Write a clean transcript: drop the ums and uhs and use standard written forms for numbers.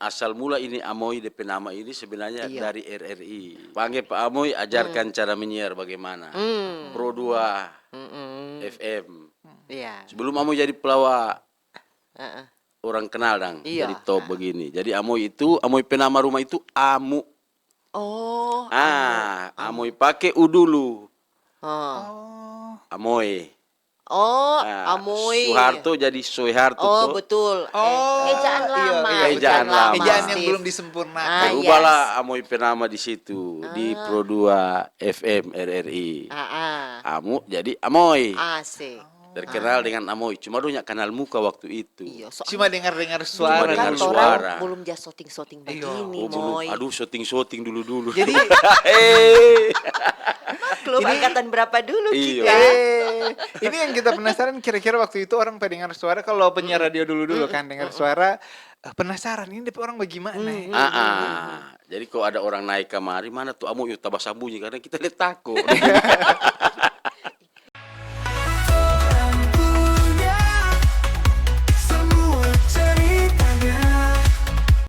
asal mula ini Amoy DP nama ini sebenarnya Iya. dari RRI. Panggil Pak Amoy, ajarkan cara menyiar bagaimana. Pro 2 FM. Iya. Sebelum Amoy jadi pelawak, Heeh. orang kenal dong, Iya. jadi top begini. Jadi Amoy penama rumah itu Amu. Oh. Amoy pakai U dulu. Oh. Oh. Amoy. Oh, Amoy. Soeharto jadi Soeharto Oh, tuh. betul. Oh, Ejaan lama. iya, Ejaan lama. Ejaan yang Steve. belum disempurnakan. Ah, Berubahlah yes. Amoy penama di situ di Pro 2 FM RRI. Amu jadi Amoy. Asik. Terkenal dengan Amoy. Cuma banyak kenal muka waktu itu. Iya, Cuma dengar-dengar Cuma suara. dengar kan dulu. suara. orang belum just syuting Iya. begini, Oh, belum. Moy. Aduh, syuting dulu. Jadi Klub angkatan berapa dulu Iya. kita? ini yang kita penasaran kira-kira waktu itu orang pada dengar suara, kalau penyiar radio dulu kan dengar suara, penasaran ini DP orang bagaimana. Jadi kalau ada orang naik kemari, mana tuh Amoy tabah sambunyi karena kita lihat takut.